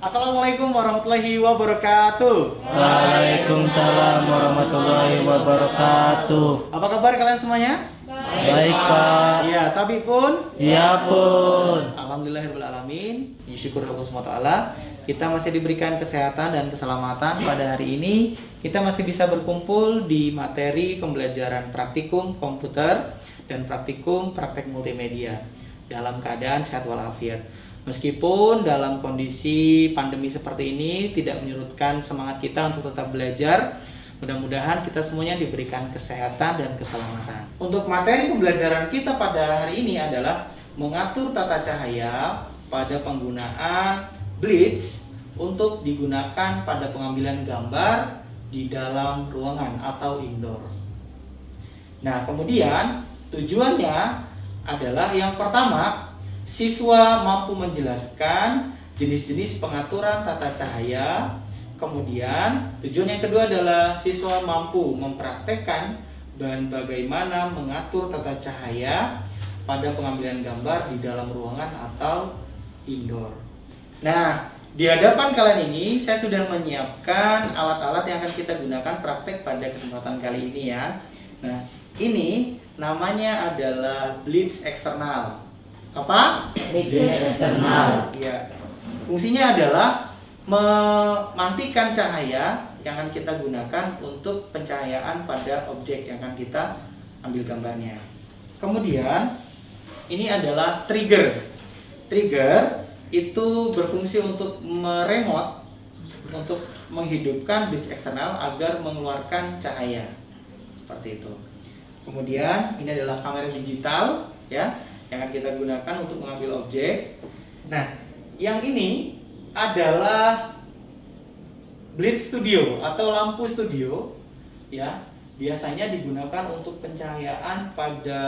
Assalamualaikum warahmatullahi wabarakatuh. Waalaikumsalam warahmatullahi wabarakatuh. Apa kabar kalian semuanya? Baik Pak. Iya, tapi pun. Iya pun. Alhamdulillahirrahmanirrahim. Syukur Allah SWT. Kita masih diberikan kesehatan dan keselamatan pada hari ini. Kita masih bisa berkumpul di materi pembelajaran praktikum komputer dan praktikum praktek multimedia dalam keadaan sehat walafiat. Meskipun dalam kondisi pandemi seperti ini tidak menyurutkan semangat kita untuk tetap belajar, mudah-mudahan kita semuanya diberikan kesehatan dan keselamatan. Untuk materi pembelajaran kita pada hari ini adalah mengatur tata cahaya pada penggunaan blitz untuk digunakan pada pengambilan gambar di dalam ruangan atau indoor. Nah, kemudian tujuannya adalah yang pertama, siswa mampu menjelaskan jenis-jenis pengaturan tata cahaya. Kemudian tujuan yang kedua adalah siswa mampu mempraktekkan dan bagaimana mengatur tata cahaya pada pengambilan gambar di dalam ruangan atau indoor. Nah, di hadapan kalian ini saya sudah menyiapkan alat-alat yang akan kita gunakan praktek pada kesempatan kali ini ya. Nah, ini namanya adalah blitz eksternal. Apa? Blitz eksternal. Iya. Fungsinya adalah memantikan cahaya yang akan kita gunakan untuk pencahayaan pada objek yang akan kita ambil gambarnya. Kemudian ini adalah trigger. Trigger itu berfungsi untuk meremote, untuk menghidupkan blitz eksternal agar mengeluarkan cahaya. Seperti itu. Kemudian ini adalah kamera digital ya, yang akan kita gunakan untuk mengambil objek. Nah, yang ini adalah blitz studio atau lampu studio ya. Biasanya digunakan untuk pencahayaan pada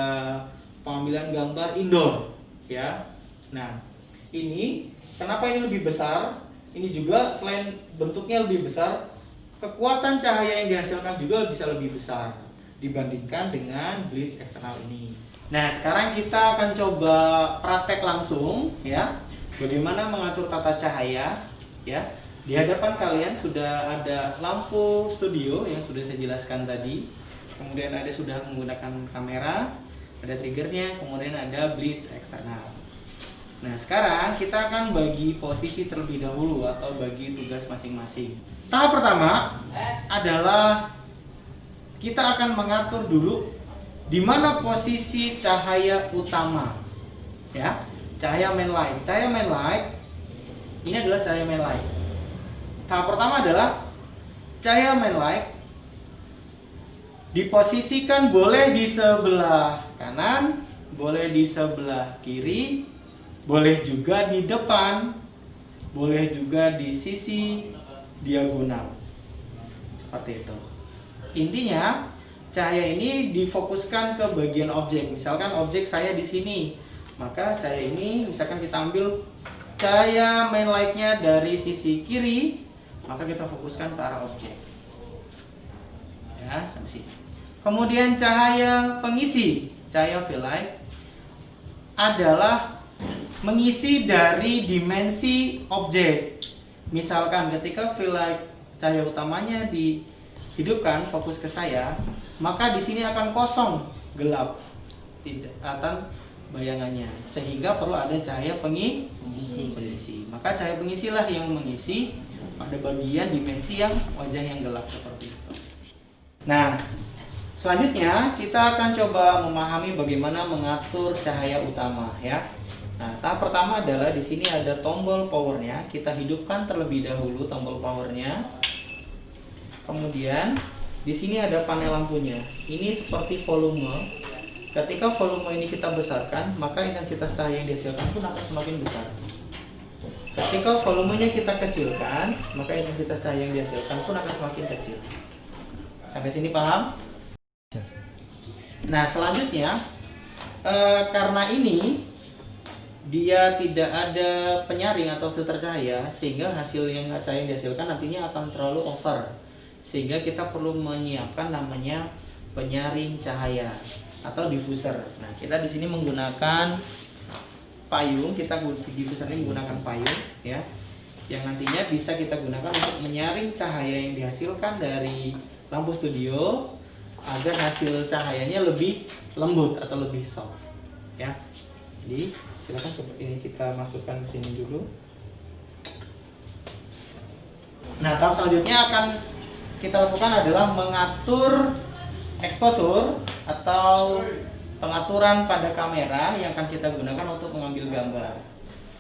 pengambilan gambar indoor ya. Nah, ini kenapa ini lebih besar? Ini juga selain bentuknya lebih besar, kekuatan cahaya yang dihasilkan juga bisa lebih besar dibandingkan dengan blitz eksternal ini. Nah, sekarang kita akan coba praktek langsung ya, bagaimana mengatur tata cahaya ya. Di hadapan kalian sudah ada lampu studio yang sudah saya jelaskan tadi. Kemudian ada sudah menggunakan kamera, ada triggernya, kemudian ada blitz eksternal. Nah, sekarang kita akan bagi posisi terlebih dahulu atau bagi tugas masing-masing. Tahap pertama adalah kita akan mengatur dulu di mana posisi cahaya utama ya, cahaya main light. Cahaya main light ini adalah cahaya main light. Tahap pertama adalah cahaya main light diposisikan boleh di sebelah kanan, boleh di sebelah kiri, boleh juga di depan, boleh juga di sisi diagonal. Seperti itu. Intinya cahaya ini difokuskan ke bagian objek. Misalkan objek saya di sini, maka cahaya ini misalkan kita ambil cahaya main light-nya dari sisi kiri, maka kita fokuskan ke arah objek. Ya, sampai sini. Kemudian cahaya pengisi, cahaya fill light adalah mengisi dari dimensi objek. Misalkan ketika fill light cahaya utamanya dihidupkan, fokus ke saya, maka di sini akan kosong, gelap, tidak akan bayangannya, sehingga perlu ada cahaya pengisi. Maka cahaya pengisilah yang mengisi pada bagian dimensi yang wajah yang gelap seperti itu. Nah, selanjutnya kita akan coba memahami bagaimana mengatur cahaya utama ya. Nah, tahap pertama adalah di sini ada tombol powernya. Kita hidupkan terlebih dahulu tombol powernya. Kemudian di sini ada panel lampunya. Ini seperti volume. Ketika volume ini kita besarkan, maka intensitas cahaya yang dihasilkan pun akan semakin besar. Ketika volumenya kita kecilkan, maka intensitas cahaya yang dihasilkan pun akan semakin kecil. Sampai sini paham? Nah, selanjutnya karena ini dia tidak ada penyaring atau filter cahaya, sehingga hasil yang cahaya yang dihasilkan nantinya akan terlalu over, sehingga kita perlu menyiapkan namanya penyaring cahaya atau diffuser. Nah, kita di sini menggunakan payung. Kita diffuser ini menggunakan payung, ya, yang nantinya bisa kita gunakan untuk menyaring cahaya yang dihasilkan dari lampu studio agar hasil cahayanya lebih lembut atau lebih soft, ya. Jadi silakan coba ini kita masukkan ke sini dulu. Nah, tahap selanjutnya akan kita lakukan adalah mengatur exposure atau pengaturan pada kamera yang akan kita gunakan untuk mengambil gambar.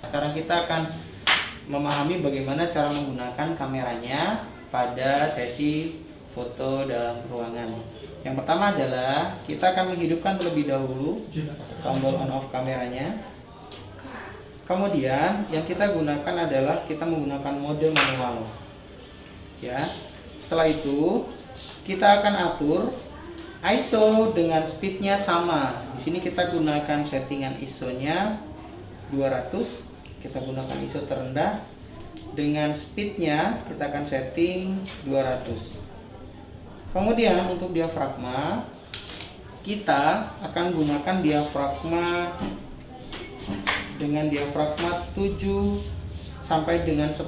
Sekarang kita akan memahami bagaimana cara menggunakan kameranya pada sesi foto dalam ruangan. Yang pertama adalah kita akan menghidupkan terlebih dahulu tombol on off kameranya. Kemudian yang kita gunakan adalah kita menggunakan mode manual. Ya. Setelah itu kita akan atur ISO dengan speednya sama. Di sini kita gunakan settingan ISO-nya 200. Kita gunakan ISO terendah. Dengan speednya kita akan setting 200. Kemudian untuk diafragma, kita akan gunakan diafragma dengan diafragma 7 sampai dengan 10.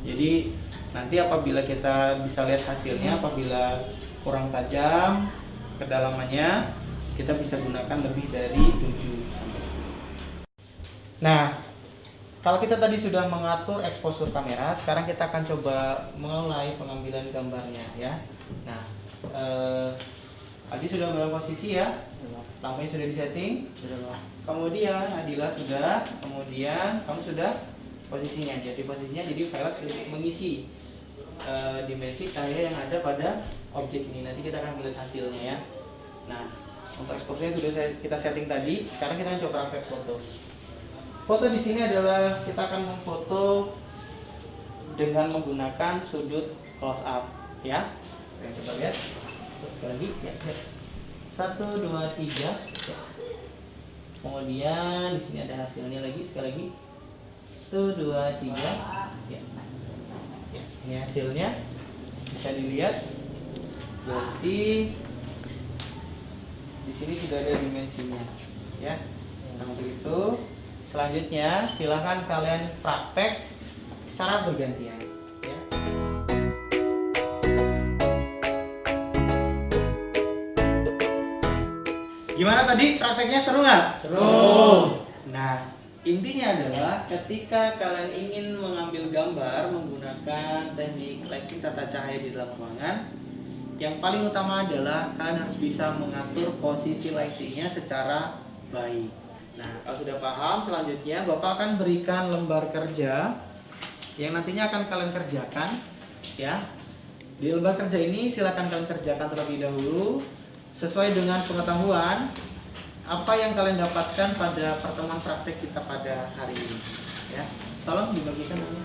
Jadi nanti apabila kita bisa lihat hasilnya, apabila kurang tajam kedalamannya, kita bisa gunakan lebih dari 7 sampai 10. Nah, kalau kita tadi sudah mengatur exposure kamera, sekarang kita akan coba mulai pengambilan gambarnya, ya. Nah, Adi sudah dalam posisi, ya. Lampunya sudah disetting. Kemudian Adila sudah. Kemudian kamu sudah posisinya. Jadi posisinya jadi Violet untuk mengisi dimensi cahaya yang ada pada objek ini. Nanti kita akan melihat hasilnya, ya. Nah, untuk exposure sudah kita setting tadi. Sekarang kita coba praktek foto. Foto di sini adalah kita akan memfoto dengan menggunakan sudut close up, ya. Kita coba lihat. Sekali lagi, ya. 1, 2, 3. Ya. Kemudian di sini ada hasilnya lagi. Sekali lagi. 1, 2, 3. Ya. Ya, ini hasilnya bisa dilihat. Berarti di sini sudah ada dimensinya, ya. Nah, untuk itu selanjutnya silahkan kalian praktek secara bergantian, ya. Gimana tadi prakteknya, seru nggak? Seru. Nah, intinya adalah ketika kalian ingin mengambil gambar menggunakan teknik lighting tata cahaya di dalam ruangan, yang paling utama adalah kalian harus bisa mengatur posisi lightingnya secara baik. Nah, kalau sudah paham, selanjutnya Bapak akan berikan lembar kerja yang nantinya akan kalian kerjakan, ya. Di lembar kerja ini silakan kalian kerjakan terlebih dahulu sesuai dengan pengetahuan apa yang kalian dapatkan pada pertemuan praktek kita pada hari ini, ya. Tolong dibagikan nanti.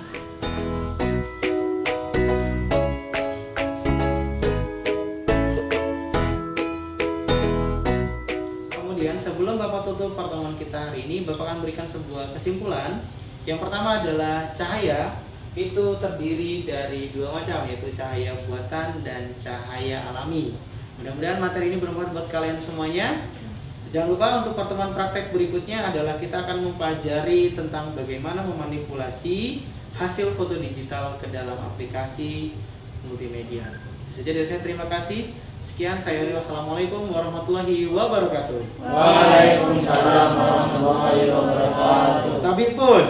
Kemudian sebelum Bapak tutup pertemuan kita hari ini, Bapak akan berikan sebuah kesimpulan. Yang pertama adalah cahaya itu terdiri dari dua macam, yaitu cahaya buatan dan cahaya alami. Mudah-mudahan materi ini bermanfaat buat kalian semuanya. Jangan lupa untuk pertemuan praktek berikutnya adalah kita akan mempelajari tentang bagaimana memanipulasi hasil foto digital ke dalam aplikasi multimedia. Itu saja dari saya, terima kasih. Sekian, saya Rio. Wassalamualaikum warahmatullahi wabarakatuh. Waalaikumsalam warahmatullahi wabarakatuh. Tapi pun